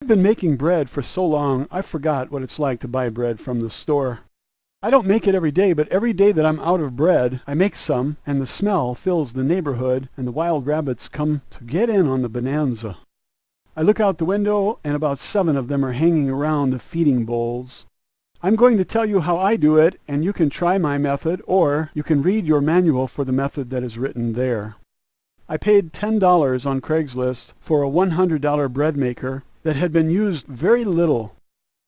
I've been making bread for so long, I forgot what it's like to buy bread from the store. I don't make it every day, but every day that I'm out of bread, I make some, and the smell fills the neighborhood, and the wild rabbits come to get in on the bonanza. I look out the window, and about 7 of them are hanging around the feeding bowls. I'm going to tell you how I do it, and you can try my method, or you can read your manual for the method that is written there. I paid $10 on Craigslist for a $100 bread maker that had been used very little.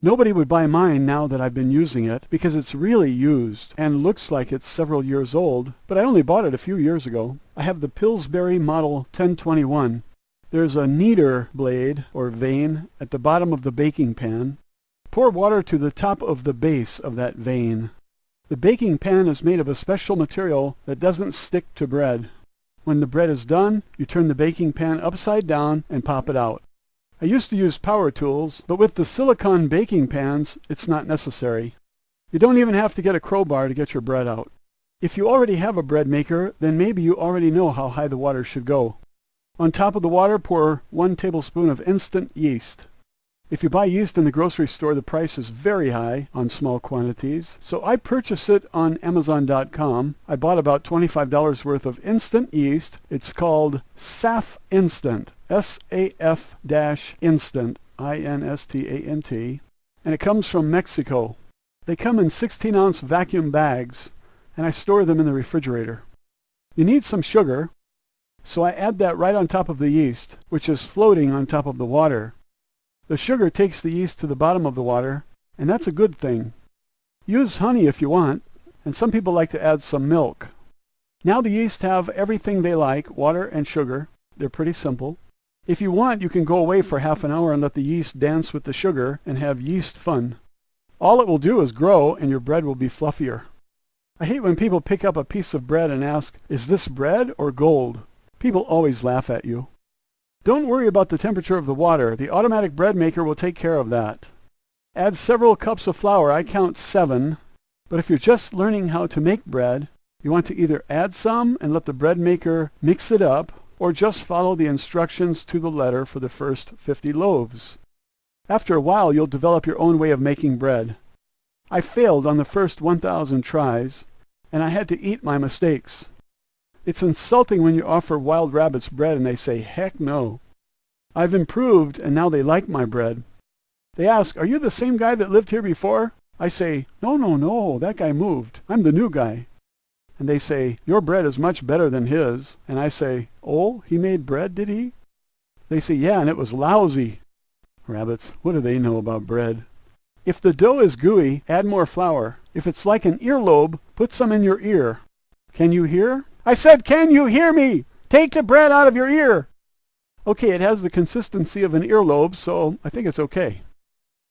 Nobody would buy mine now that I've been using it because it's really used and looks like it's several years old, but I only bought it a few years ago. I have the Pillsbury Model 1021. There's a kneader blade or vane at the bottom of the baking pan. Pour water to the top of the base of that vane. The baking pan is made of a special material that doesn't stick to bread. When the bread is done, you turn the baking pan upside down and pop it out. I used to use power tools, but with the silicone baking pans, it's not necessary. You don't even have to get a crowbar to get your bread out. If you already have a bread maker, then maybe you already know how high the water should go. On top of the water, pour 1 tablespoon of instant yeast. If you buy yeast in the grocery store, the price is very high on small quantities, so I purchase it on Amazon.com. I bought about $25 worth of instant yeast. It's called SAF Instant. SAF-Instant, I-N-S-T-A-N-T, and it comes from Mexico. They come in 16-ounce vacuum bags, and I store them in the refrigerator. You need some sugar, so I add that right on top of the yeast, which is floating on top of the water. The sugar takes the yeast to the bottom of the water, and that's a good thing. Use honey if you want, and some people like to add some milk. Now the yeast have everything they like, water and sugar. They're pretty simple. If you want, you can go away for half an hour and let the yeast dance with the sugar and have yeast fun. All it will do is grow, and your bread will be fluffier. I hate when people pick up a piece of bread and ask, "Is this bread or gold?" People always laugh at you. Don't worry about the temperature of the water. The automatic bread maker will take care of that. Add several cups of flour. I count 7. But if you're just learning how to make bread, you want to either add some and let the bread maker mix it up, or just follow the instructions to the letter for the first 50 loaves. After a while, you'll develop your own way of making bread. I failed on the first 1,000 tries, and I had to eat my mistakes. It's insulting when you offer wild rabbits bread and they say, "Heck no." I've improved, and now they like my bread. They ask, "Are you the same guy that lived here before?" I say, No, that guy moved. I'm the new guy." And they say, "Your bread is much better than his." And I say, "Oh, he made bread, did he?" They say, "Yeah, and it was lousy." Rabbits, what do they know about bread? If the dough is gooey, add more flour. If it's like an earlobe, put some in your ear. Can you hear? I said, can you hear me? Take the bread out of your ear. Okay, it has the consistency of an earlobe, so I think it's okay.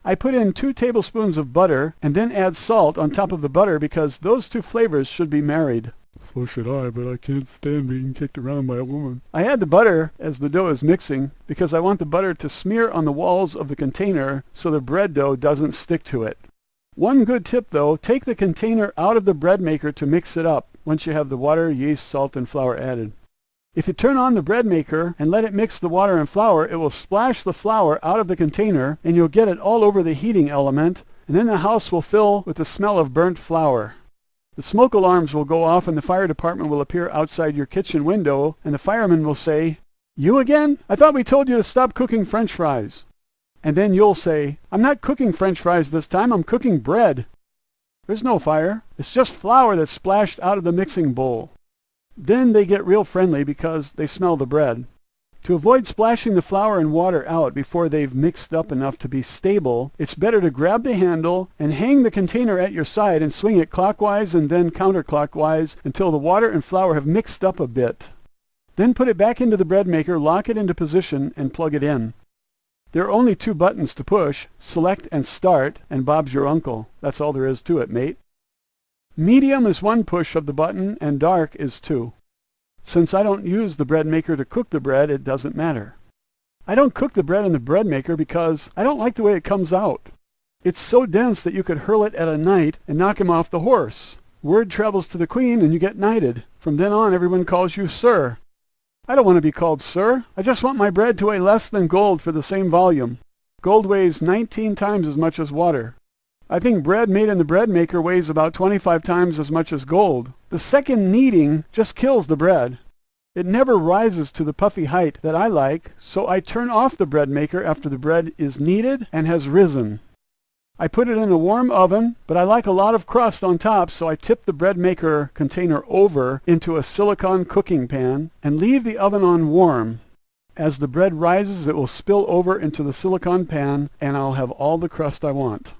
I put in 2 tablespoons of butter and then add salt on top of the butter because those 2 flavors should be married. So should I, but I can't stand being kicked around by a woman. I add the butter as the dough is mixing because I want the butter to smear on the walls of the container so the bread dough doesn't stick to it. One good tip though, take the container out of the bread maker to mix it up once you have the water, yeast, salt, and flour added. If you turn on the bread maker and let it mix the water and flour, it will splash the flour out of the container and you'll get it all over the heating element, and then the house will fill with the smell of burnt flour. The smoke alarms will go off and the fire department will appear outside your kitchen window and the fireman will say, "You again? I thought we told you to stop cooking French fries." And then you'll say, "I'm not cooking French fries this time, I'm cooking bread." There's no fire. It's just flour that's splashed out of the mixing bowl. Then they get real friendly because they smell the bread. To avoid splashing the flour and water out before they've mixed up enough to be stable, it's better to grab the handle and hang the container at your side and swing it clockwise and then counterclockwise until the water and flour have mixed up a bit. Then put it back into the bread maker, lock it into position, and plug it in. There are only 2 buttons to push, select and start, and Bob's your uncle. That's all there is to it, mate. Medium is 1 push of the button and dark is 2. Since I don't use the bread maker to cook the bread, it doesn't matter. I don't cook the bread in the bread maker because I don't like the way it comes out. It's so dense that you could hurl it at a knight and knock him off the horse. Word travels to the queen and you get knighted. From then on, everyone calls you sir. I don't want to be called sir. I just want my bread to weigh less than gold for the same volume. Gold weighs 19 times as much as water. I think bread made in the bread maker weighs about 25 times as much as gold. The second kneading just kills the bread. It never rises to the puffy height that I like, so I turn off the bread maker after the bread is kneaded and has risen. I put it in a warm oven, but I like a lot of crust on top, so I tip the bread maker container over into a silicone cooking pan and leave the oven on warm. As the bread rises, it will spill over into the silicone pan, and I'll have all the crust I want.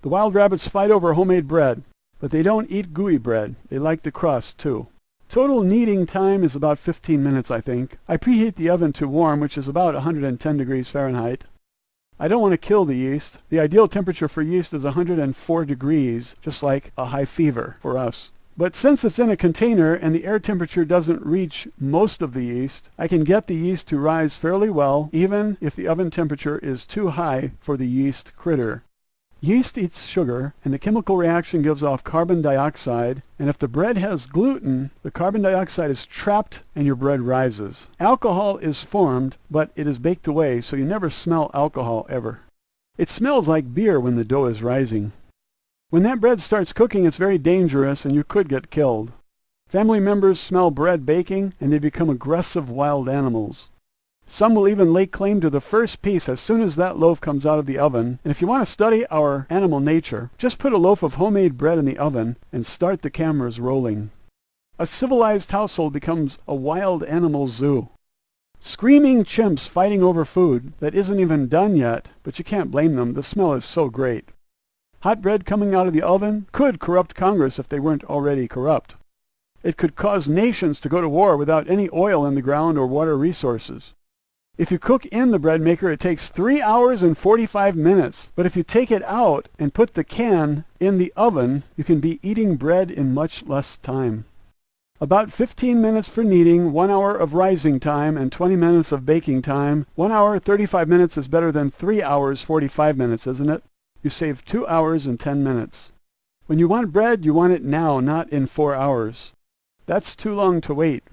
The wild rabbits fight over homemade bread, but they don't eat gooey bread. They like the crust, too. Total kneading time is about 15 minutes, I think. I preheat the oven to warm, which is about 110 degrees Fahrenheit. I don't want to kill the yeast. The ideal temperature for yeast is 104 degrees, just like a high fever for us. But since it's in a container and the air temperature doesn't reach most of the yeast, I can get the yeast to rise fairly well, even if the oven temperature is too high for the yeast critter. Yeast eats sugar, and the chemical reaction gives off carbon dioxide, and if the bread has gluten, the carbon dioxide is trapped and your bread rises. Alcohol is formed, but it is baked away, so you never smell alcohol ever. It smells like beer when the dough is rising. When that bread starts cooking, it's very dangerous, and you could get killed. Family members smell bread baking, and they become aggressive wild animals. Some will even lay claim to the first piece as soon as that loaf comes out of the oven. And if you want to study our animal nature, just put a loaf of homemade bread in the oven and start the cameras rolling. A civilized household becomes a wild animal zoo. Screaming chimps fighting over food that isn't even done yet, but you can't blame them. The smell is so great. Hot bread coming out of the oven could corrupt Congress if they weren't already corrupt. It could cause nations to go to war without any oil in the ground or water resources. If you cook in the bread maker, it takes 3 hours and 45 minutes. But if you take it out and put the can in the oven, you can be eating bread in much less time. About 15 minutes for kneading, 1 hour of rising time, and 20 minutes of baking time. 1 hour, 35 minutes is better than 3 hours, 45 minutes, isn't it? You save 2 hours and 10 minutes. When you want bread, you want it now, not in 4 hours. That's too long to wait.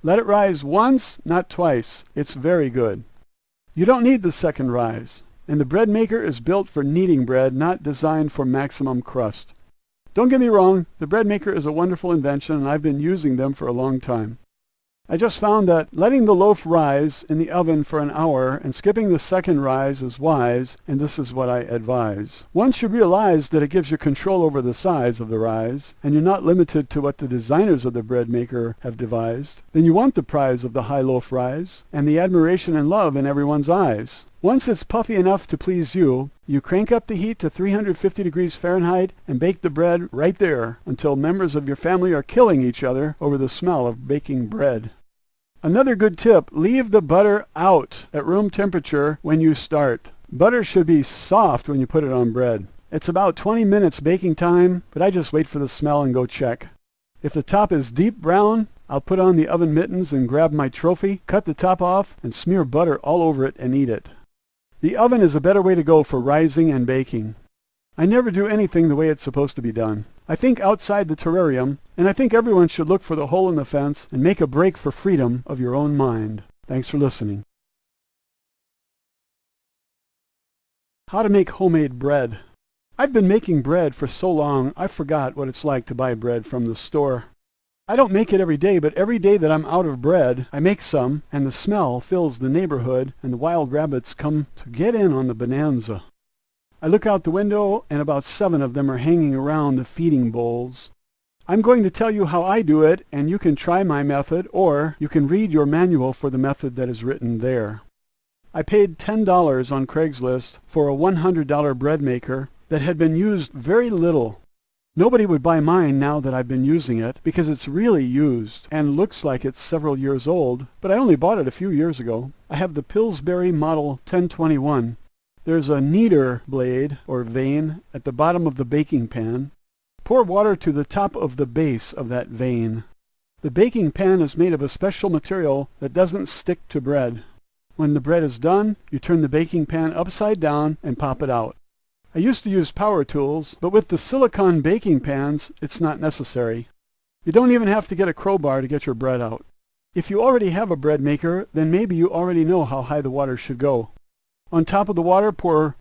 Let it rise once, not twice. It's very good. You don't need the second rise. And the bread maker is built for kneading bread, not designed for maximum crust. Don't get me wrong, the bread maker is a wonderful invention, and I've been using them for a long time. I just found that letting the loaf rise in the oven for an hour and skipping the second rise is wise, and this is what I advise. Once you realize that it gives you control over the size of the rise, and you're not limited to what the designers of the bread maker have devised, then you want the prize of the high loaf rise, and the admiration and love in everyone's eyes. Once it's puffy enough to please you, you crank up the heat to 350 degrees Fahrenheit and bake the bread right there until members of your family are killing each other over the smell of baking bread. Another good tip, leave the butter out at room temperature when you start. Butter should be soft when you put it on bread. It's about 20 minutes baking time, but I just wait for the smell and go check. If the top is deep brown, I'll put on the oven mittens and grab my trophy, cut the top off, and smear butter all over it and eat it. The oven is a better way to go for rising and baking. I never do anything the way it's supposed to be done. I think outside the terrarium, and I think everyone should look for the hole in the fence and make a break for freedom of your own mind. Thanks for listening. How to make homemade bread. I've been making bread for so long, I forgot what it's like to buy bread from the store. I don't make it every day, but every day that I'm out of bread, I make some, and the smell fills the neighborhood, and the wild rabbits come to get in on the bonanza. I look out the window, and about 7 of them are hanging around the feeding bowls. I'm going to tell you how I do it, and you can try my method, or you can read your manual for the method that is written there. I paid $10 on Craigslist for a $100 bread maker that had been used very little. Nobody would buy mine now that I've been using it because it's really used and looks like it's several years old, but I only bought it a few years ago. I have the Pillsbury Model 1021. There's a kneader blade or vane at the bottom of the baking pan. Pour water to the top of the base of that vane. The baking pan is made of a special material that doesn't stick to bread. When the bread is done, you turn the baking pan upside down and pop it out. I used to use power tools, but with the silicone baking pans, it's not necessary. You don't even have to get a crowbar to get your bread out. If you already have a bread maker, then maybe you already know how high the water should go. On top of the water, pour